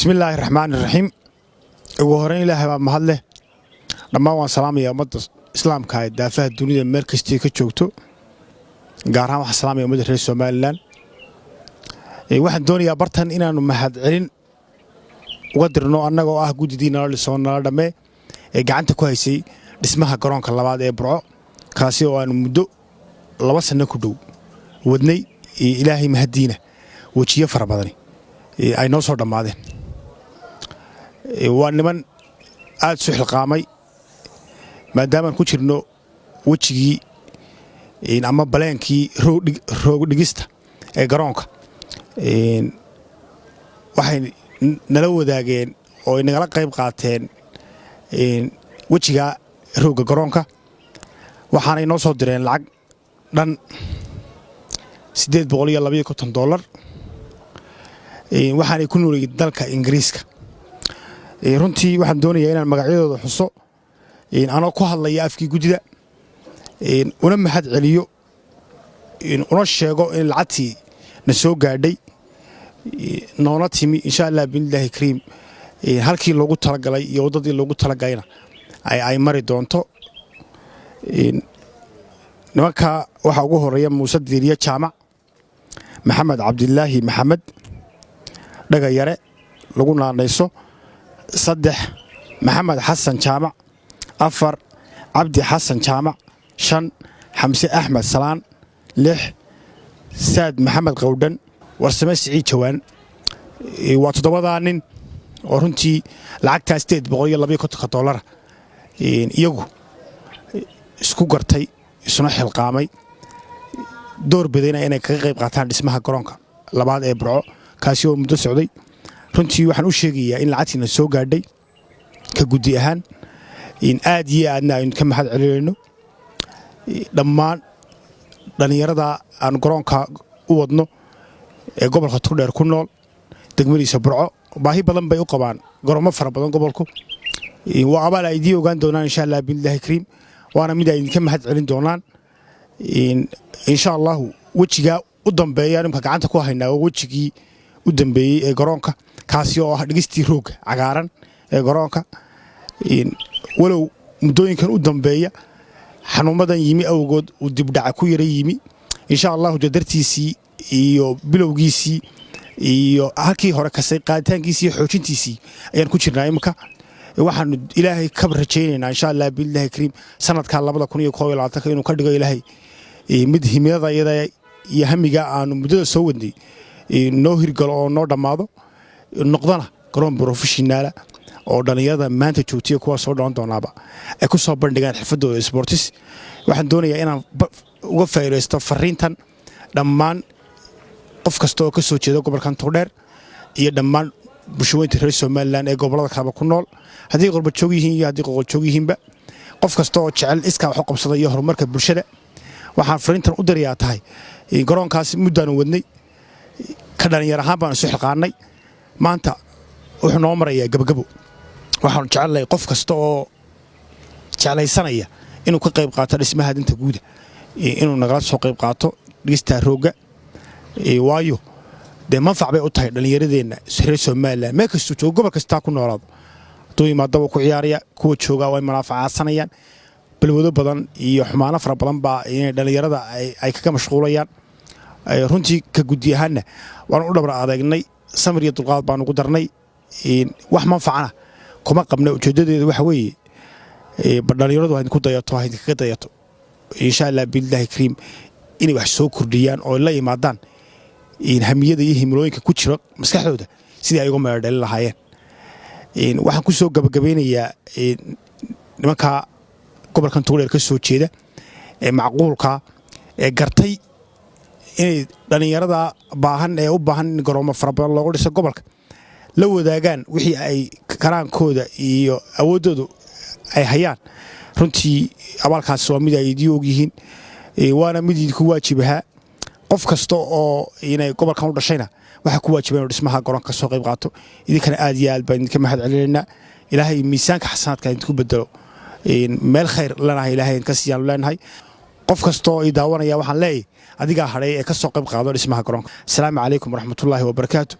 بسم الله الرحمن الرحيم وهرين الله مهله لما وان سلام يا أمد إسلام كايد دافع الدنيا مركز تيجي كشوكتو قارها وحسلام يا أمد رئيس سومالان واحد دنيا برتن إن أنا مهد علين وقدرنا أننا جواه جود دينا لسونا دمه قعنت كويسي اسمها قران كلا بعد إبراء كاسي وأن مدو لبس نكدو ودني إلهي مهدينا وشيء فربضني أي نوصل دمادين وأن من aad soo xilqaamay maadaama ku jirno wajigii ama balaankii roog dhigista ee garoonka waxay nala wadaageen oo inagala qayb qaateen wajiga rooga garoonka waxaanay noo soo direen lacag dhan $852 waxaanay ku noolyihiin dalka Ingiriiska runtii waxaan doonayaa inaan magacyadooda xuso anoo ku hadlaya afkii gudida una mahad celiyo una sheego in lacagtii na soo gaadhay noona timi insha Allah billahi kariim halkii loogu talagalay iyo wadadii loogu talagalayna ay mari doonto nimanka waxa ugu horeeya Muuse Diiriye Jaamac Maxamed Cabdillaahi Maxamed dhaga yare lagu naanayso صدح محمد حسن جامع أفر عبدي حسن جامع شن حمسي أحمد سلان لح ساد محمد قودن ورسمي سعيد جوان وتضوضانين ورنتي لعقتها استيد بغوية الله بيكوت خطولر يجو اسكو قرتي سنح القامي دور بدينا إنك غيب قاتان اسمها كرونكا لبعض إبراء كاسيو مدو سعودي runtii waxaan u sheegayaa in lacagtina soo gaadhay ka gudi ahaan in aad iyo aadna aynu ka mahad celinayno dhammaan dhalinyarada aan garoonka u wadno ee gobolka Togdheer ku nool degmadiisa Burco baahi badan bay u qabaan garoomo fara badan gobolku waa abaal ay idii ogaan doonaan insha Allah billahi kariim waana mid ay ka mahad celin doonaan insha Allah wajiga u dambeeya nimka gacanta ku haynaa wajigii u dambeeyay ee garoonka kaasi oo ah dhigistii roog cagaaran ee garoonka walow mudooyinkan u dambeeya xanuumadan yimi awgood u dib dhac ku yara yimi insha Allah dartiisii iyo bilowgiisii iyo halkii hore ka say qaaditaankiisii xoojintiisii ayaan ku jirnaa imka waxaan ilaahay ka rajaynaynaa insha Allah billahi kariim sanadka 2021 inuu ka dhigo ilaahay mid himiyada iyo hamiga aan mudada soo wadnay noo hirgalo oo noo dhamaado noqdana garoon professional oo dhalinyarada maanta joogtiya kuwa soo dhawan doonaaba ay ku soo bandhigaan xirfadooda sports waxaan doonayaa inaan uga faa'iideysto fariintan dhammaan qof kasta oo ka soo jeeda gobolkan Togdheer iyo dhammaan bulshooyinka reer Soomaaliland ee gobolada kale ku nool hadii qurba joog yihiin iyo hadii qoqol joog yihiinba qof kasta oo jecel iska wax u qabsada iyo horumarka bulshada waxaan fariintan u dirayaa tahay garoonkaas muddaan wadnay ka dhalinyar ahaan baan soo xilqaanay maanta wuxuu noo marayaa gabagabo waxaan jecelahay qof kasta oo jeclaysanaya inuu ka qayb qaato dhismaha dinta guud inuu nagala soo qayb qaato dhigista rooga waayo de manfac bay u tahay dhalinyaradeenna reer Soomaaliland ma kasto joogo gobol kasta ku noolaado dooyimaadaba ku ciyaaraya kuwa jooga way manfaacsanayaan balwado badan iyo xumaano fara badan baa inay dhalinyarada ay kaga mashquulayaan runtii ka gudiyahanna waan u dhabar adeegnay samir iyo dulqaad baan ugu darnay wax manfacana kuma qabna ujeedadeedu waxa weeye dhalinyaradu ay ku dayato ay kaga dayato insha Allah billahi kariim inay wax soo kordhiyaan oo la yimaadaan hamiyada iyo himilooyinka ku jira maskaxdooda sidii ay uga meedhal lahaayeen waxaan ku soo gabagabeynayaa nimanka gobolkan Togdheer ka soo jeeda ee macquulka ee gartay inay dhalinyarada baahan ee u baahan garoomo fara badan loogu dhiso gobolka la wadaagaan wixii ay karaankooda iyo awoodoodu ay hayaan runtii abaalkaas waa mid ay idii og yihiin waana mid ku waajibaha qof kasta oo inay gobolkan u dhashayna waxa ku waajiban dhismaha garoonka soo qayb qaato idinkana aad iyo aad baan idinka mahad celinaynaa ilaahay miisaanka xasanaadka idinku bedelo meel khayr lana ilaahay ka siiyaan leenahay qof kasta oo i daawanaya waxaan leeyahay adiga haray ee ka soo qayb qaado dhismaha garoonka. Assalaamu calaykum waraxmatullaahi wabarakaatuh.